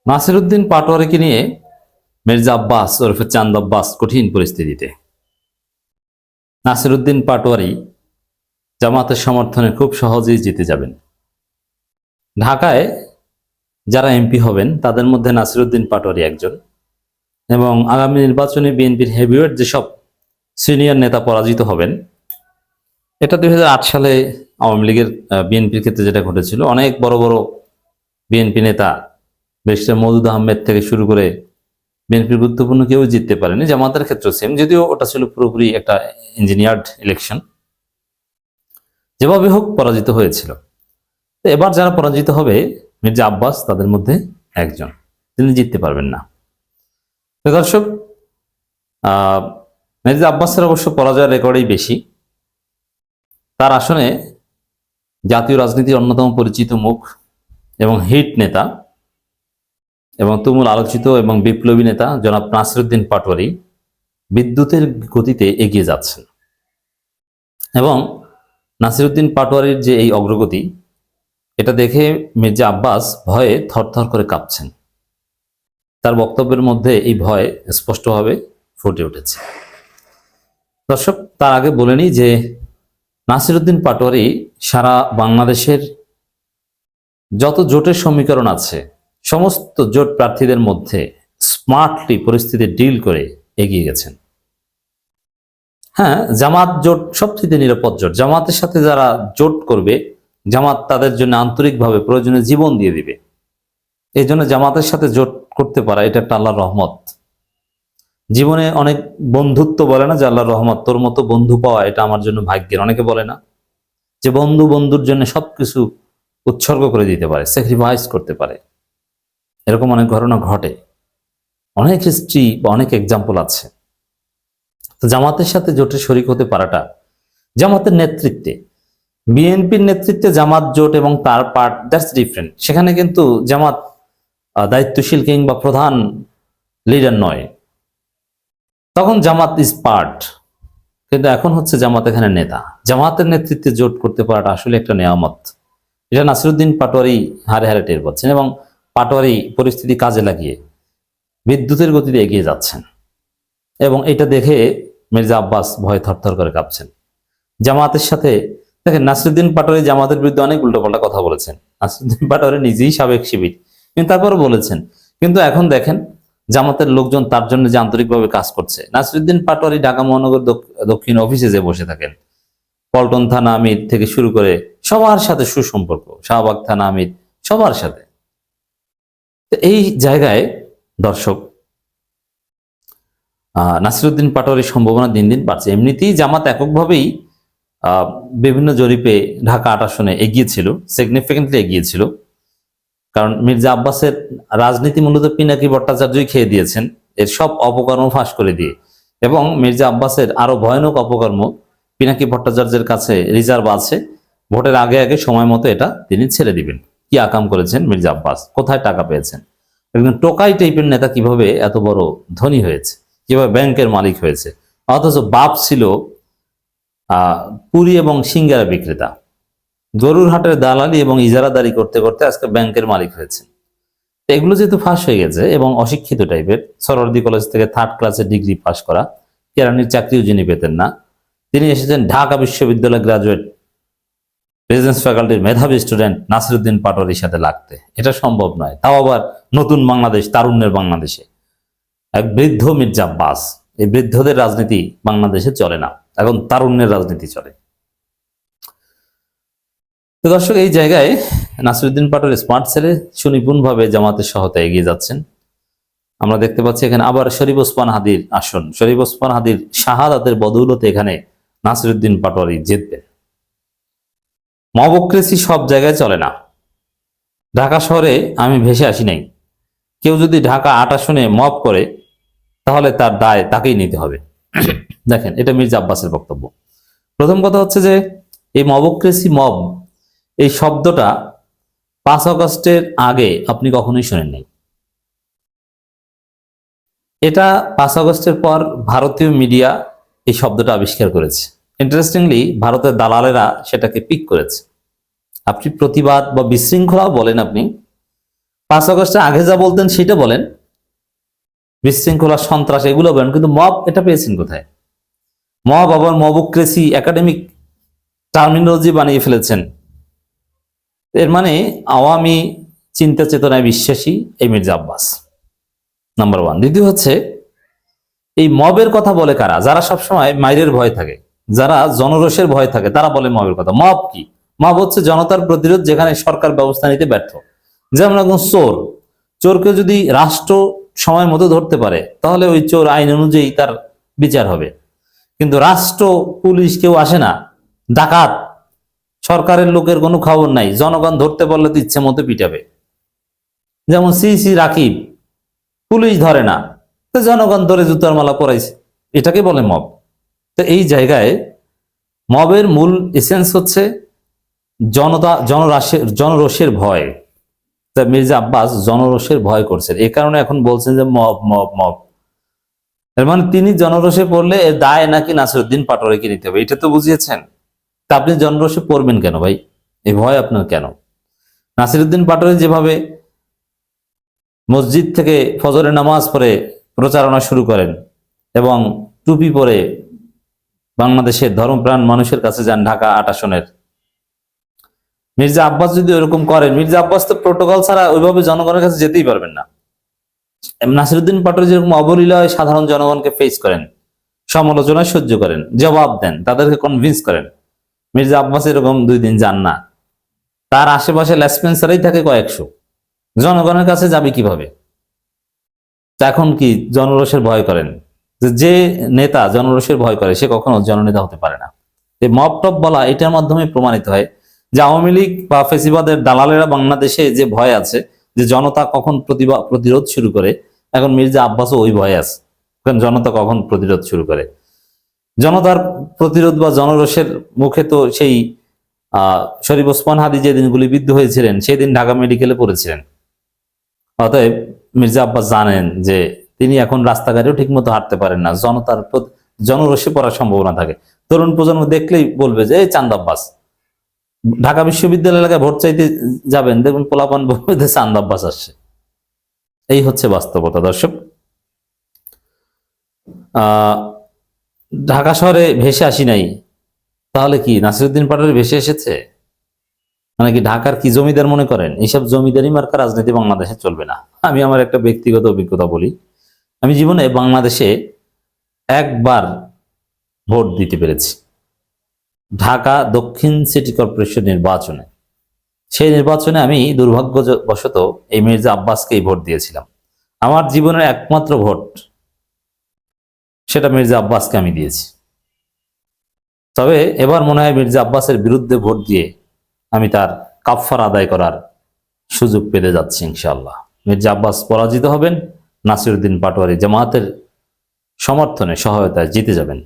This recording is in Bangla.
নাসিরউদ্দিন পাটোয়ারিকে নিয়ে মির্জা আব্বাস ওরফে চাঁদ আব্বাস কঠিন পরিস্থিতিতে। নাসিরউদ্দিন পাটোয়ারি জামাতের সমর্থনে খুব সহজেই জিতে যাবেন। ঢাকায় যারা এমপি হবেন তাদের মধ্যে নাসিরউদ্দিন পাটোয়ারি একজন, এবং আগামী নির্বাচনে বিএনপির হেভিওয়েট যেসব সিনিয়র নেতা পরাজিত হবেন, এটা 2008 সালে আওয়ামী লীগের বিএনপির ক্ষেত্রে যেটা ঘটেছিল। অনেক বড় বড় বিএনপি নেতা, ব্যারিস্টার মওদুদ আহমেদ থেকে শুরু করে বিএনপির গুরুত্বপূর্ণ কেউ জিততে পারেনি। জামাতের ক্ষেত্রে সেম, যদিও ওটা ছিল পুরোপুরি একটা ইঞ্জিনিয়ার্ড ইলেকশন। যেভাবে হোক পরাজিত হয়েছিল। তো এবার যারা পরাজিত হবে, মির্জা আব্বাস তাদের মধ্যে একজন, তিনি জিততে পারবেন না। তো দর্শক, মির্জা আব্বাসের অবশ্য পরাজয়ের রেকর্ডই বেশি। তার আসনে জাতীয় রাজনীতির অন্যতম পরিচিত মুখ এবং হিট নেতা এবং তুমুল আলোচিত এবং বিপ্লবী নেতা জনাব নাসিরউদ্দিন পাটোয়ারি বিদ্যুতের গতিতে এগিয়ে যাচ্ছেন। এবং নাসিরউদ্দিন পাটোয়ারির যে এই অগ্রগতি, এটা দেখে মির্জা আব্বাস ভয়ে থরথর করে কাঁপছেন। তার বক্তব্যের মধ্যে এই ভয় স্পষ্টভাবে ফুটে উঠেছে। দর্শক, তার আগে বলে নিই যে নাসিরউদ্দিন পাটোয়ারি সারা বাংলাদেশের যত জোটের সমীকরণ আছে, সমস্ত জোট প্রার্থীদের মধ্যে স্মার্টলি পরিস্থিতি ডিল করে এগিয়ে গেছেন। হ্যাঁ, জামাত জোট সবচেয়ে নিরাপদ জোট। জামাতের সাথে যারা জোট করবে, জামাত তাদের জন্য আন্তরিকভাবে প্রয়োজনে জীবন দিয়ে দিবে। এই জন্য জামাতের সাথে জোট করতে পারা এটা একটা আল্লাহর রহমত। জীবনে অনেক বন্ধুত্ব বলে না যে আল্লাহর রহমত, তোর মতো বন্ধু পাওয়া এটা আমার জন্য ভাগ্যের। অনেকে বলে না যে বন্ধু বন্ধুর জন্য সবকিছু উৎসর্গ করে দিতে পারে, স্যাক্রিফাইস করতে পারে। এরকম অনেক ঘটনা ঘটে, অনেক হিস্ট্রি বা অনেক এক্সাম্পল আছে। তো জামাতের সাথে জোটে শরিক হতে পারাটা, জামাতের নেতৃত্বে, বিএনপির নেতৃত্বে জামাত জোট এবং তার পার্ট, দ্যাটস ডিফারেন্ট। সেখানে কিন্তু জামাত দায়িত্বশীল কিংবা প্রধান লিডার নয়, তখন জামাত ইজ পার্ট। কিন্তু এখন হচ্ছে জামাত এখানে নেতা। জামাতের নেতৃত্বে জোট করতে পারাটা আসলে একটা নেয়ামত। এটা নাসিরউদ্দিন পাটোয়ারি হারে হারে টের পাচ্ছেন, এবং পাটোয়ারি পরিস্থিতি কাজে লাগিয়ে বিদ্যুতের গতিতে এগিয়ে যাচ্ছেন। এবং এটা দেখে মির্জা আব্বাস ভয়ে থরথর করে কাঁপছেন। জামাতের সাথে দেখেন, নাসিরউদ্দিন পাটোয়ারি জামাতের বিরুদ্ধে অনেক উল্টোপাল্টা কথা বলেছেন। নাসিরউদ্দিন পাটোয়ারি নিজেই সাবেক শিবির, কিন্তু তারপরও বলেছেন। কিন্তু এখন দেখেন জামাতের লোকজন তার জন্য যে আন্তরিকভাবে কাজ করছে। নাসিরউদ্দিন পাটোয়ারি ঢাকা মহানগর দক্ষিণ অফিসে যে বসে থাকেন, পল্টন থানা আমির থেকে শুরু করে সবার সাথে সুসম্পর্ক, শাহবাগ থানা আমির সবার সাথে। এই জায়গায় দর্শক, নাসিরউদ্দিন পাটোয়ারির সম্ভাবনা দিন দিন বাড়ছে। এমনিতেই জামাত এককভাবেই বিভিন্ন জরিপে ঢাকা ৮ আসনে এগিয়েছিল, সিগনিফিকেন্টলি এগিয়েছিল। কারণ মির্জা আব্বাসের রাজনীতি মূলত পিনাকি ভট্টাচার্যই খেয়ে দিয়েছেন, এর সব অপকর্ম ফাঁস করে দিয়ে। এবং মির্জা আব্বাসের আরো ভয়ানক অপকর্ম পিনাকি ভট্টাচার্যের কাছে রিজার্ভ আছে, ভোটের আগে আগে সময় মতো এটা তিনি ছেড়ে দিবেন। কি আকাম করেছেন মির্জা আব্বাস, কোথায় টাকা পেয়েছেন, একজন টোকাই টাইপের নেতা কিভাবে এত বড় ধনী হয়েছে, কিভাবে ব্যাংকের মালিক হয়েছে, অথচ বাপ ছিল পুরি এবং সিঙ্গারা বিক্রেতা। গরুর হাটের দালালি এবং ইজারাদারি করতে করতে আজকে ব্যাংকের মালিক হয়েছেন। এগুলো যেহেতু ফাঁস হয়ে গেছে, এবং অশিক্ষিত টাইপের, সরোয়ার্দী কলেজ থেকে 3rd ক্লাসের ডিগ্রি পাস করা, কেরানির চাকরিও যিনি পেতেন না, তিনি এসেছেন ঢাকা বিশ্ববিদ্যালয় গ্রাজুয়েট বিজনেস ফ্যাকাল্টির মেধাবী স্টুডেন্ট নাসিরউদ্দিন পাটোয়ারির সাথে লাগতে। এটা সম্ভব নয়, তাও আবার নতুন বাংলাদেশ, তারুণ্যের বাংলাদেশে। এক বৃদ্ধ মির্জা আব্বাস, এই বৃদ্ধদের রাজনীতি বাংলাদেশে চলে না, এখন তারুণ্যের রাজনীতি চলে। তো দর্শক, এই জায়গায় নাসিরউদ্দিন পাটোয়ারি স্মার্ট ছেলে সুনিপুণভাবে জামাতের সহায়তায় এগিয়ে যাচ্ছেন। আমরা দেখতে পাচ্ছি এখানে আবার শরীফ ওসমান হাদির আসন, শরীফ ওসমান হাদির শাহাদাতের বদৌলতে এখানে নাসিরউদ্দিন পাটোয়ারি জিতবেন। মবক্রেসি সব জায়গায় চলে না। ঢাকা শহরে আমি ভেসে আসি নাই, কেউ যদি ঢাকা 8 আসনে মব করে তাহলে তার দায় তাকেই নিতে হবে। দেখেন, এটা মির্জা আব্বাসের বক্তব্য। প্রথম কথা হচ্ছে যে এই মবক্রেসি, মব, এই শব্দটা 5 আগস্টের আগে আপনি কখনোই শোনেন নাই। এটা 5 আগস্টের পর ভারতীয় মিডিয়া এই শব্দটা আবিষ্কার করেছে। ইন্টারেস্টিংলি ভারতের দালালেরা সেটাকে পিক করেছে। আপনি প্রতিবাদ বা বিশৃঙ্খলাও বলেন, আপনি 5 আগস্টের আগে যা বলতেন সেটা বলেন, বিশৃঙ্খলা, সন্ত্রাস এগুলো বলেন, কিন্তু মব এটা পেয়েছেন কোথায়? মব আবার মবক্রেসি একাডেমিক টার্মিনোলজি বানিয়ে ফেলেছেন। এর মানে আওয়ামী চিন্তা চেতনায় বিশ্বাসী এই মির্জা আব্বাস, নাম্বার 1। দ্বিতীয় হচ্ছে, এই মবের কথা বলে কারা? যারা সবসময় মাইরের ভয় থাকে, যারা জনরোষের ভয় থাকে, তারা বলে মবের কথা। মব কি? মব হচ্ছে জনতার প্রতিরোধ যেখানে সরকার ব্যবস্থা নিতে ব্যর্থ। যেমন একজন চোর, চোরকে যদি রাষ্ট্র সময় মতো ধরতে পারে তাহলে ওই চোর আইন অনুযায়ী তার বিচার হবে। কিন্তু রাষ্ট্র, পুলিশ কেউ আসে না, ডাকাত, সরকারের লোকের কোনো খবর নাই, জনগণ ধরতে পারলে তো ইচ্ছে মতো পিটাবে। যেমন সিসি রাকিব, পুলিশ ধরে না, তো জনগণ ধরে জুতার মালা পরাইছে, এটাকে বলে মব। তো এই জায়গায় মবের মূল এসেন্স হচ্ছে জনরোষের ভয়। তা মির্জা আব্বাস জনরোষের ভয় করছেন, এ কারণে এখন বলছেন যে মব মব মব। এর মানে তিনি জনরোষে পড়লে এর দায় নাকি নাসিরউদ্দিন পাটোয়ারিকে নিতে হবে, এটা তো বুঝিয়েছেন। তা আপনি জনরোষে পড়বেন কেন ভাই? এই ভয় আপনার কেন? নাসিরউদ্দিন পাটোয়ারি যেভাবে মসজিদ থেকে ফজরের নামাজ পড়ে প্রচারণা শুরু করেন এবং টুপি পরে বাংলাদেশের ধর্মপ্রাণ মানুষের কাছে যান, ঢাকা 8 আসনের, মির্জা আব্বাস যদি ওরকম করেন, মির্জা আব্বাস তো প্রোটোকল ছাড়া ওইভাবে জনগণের কাছে যেতেই পারবেন না। নাসিরউদ্দিন পাটোয়ারি যেরকম অবলীলায় সাধারণ জনগণকে ফেস করেন, সমালোচনা সহ্য করেন, জবাব দেন, তাদেরকে কনভিন্স করেন, মির্জা আব্বাস এরকম 2 দিন যান না। তার আশেপাশে লেসপেন্সারই থাকে কয়েকশো, জনগণের কাছে যাবে কিভাবে? এখন কি জনরোষের ভয় করেন? যে নেতা জনরোষের ভয় করে সে কখনো জননেতা হতে পারে না। এই মব টপ বলা এটার মাধ্যমে প্রমাণিত হয় যে আওয়ামী লীগ বা ফেসিবাদের দালালেরা বাংলাদেশে যে ভয় আছে, যে জনতা কখন প্রতিরোধ শুরু করে, এখন মির্জা আব্বাসও ওই ভয় আছে, কারণ জনতা কখন প্রতিরোধ শুরু করে। জনতার প্রতিরোধ বা জনরোষের মুখে তো সেই শরীফ ওসমান হাদি যেদিন গুলিবিদ্ধ হয়েছিলেন সেদিন ঢাকা মেডিকেলে পড়েছিলেন। অতএব মির্জা আব্বাস জানেন যে তিনি এখন রাস্তাঘাটেও ঠিক মতো হাঁটতে পারেন না, জনতার জনরোষে পড়ার সম্ভাবনা থাকে। তরুণ প্রজন্ম দেখলেই বলবে যে এই চাঁদ আব্বাস। ঢাকা বিশ্ববিদ্যালয় এলাকায় ভোট চাইতে যাবেন, দেখুন পোলাপান বলবে চাঁদ আব্বাস আসছে। এই হচ্ছে বাস্তবতা দর্শক। ঢাকা শহরে ভেসে আসি নাই, তাহলে কি নাসিরউদ্দিন পাটোয়ারি ভেসে এসেছে? মানে কি ঢাকার কি জমিদার মনে করেন? এইসব জমিদারি মার্কা রাজনীতি বাংলাদেশে চলবে না। আমি আমার একটা ব্যক্তিগত অভিজ্ঞতা বলি। আমি জীবনে বাংলাদেশে একবার ভোট দিতে পেরেছি, ঢাকা দক্ষিণ সিটি কর্পোরেশন নির্বাচনে। সেই নির্বাচনে আমি দুর্ভাগ্যবশত এই মির্জা আব্বাসকেই ভোট দিয়েছিলাম। আমার জীবনের একমাত্র ভোট, সেটা মির্জা আব্বাসকে আমি দিয়েছি। তবে এবার মনে হয় মির্জা আব্বাসের বিরুদ্ধে ভোট দিয়ে আমি তার কাফফারা আদায় করার সুযোগ পেতে যাচ্ছি ইনশাআল্লাহ। মির্জা আব্বাস পরাজিত হবেন, নাসিরউদ্দিন পাটোয়ারি জামায়াতের সমর্থনে, সহায়তায় জিতে যাবেন।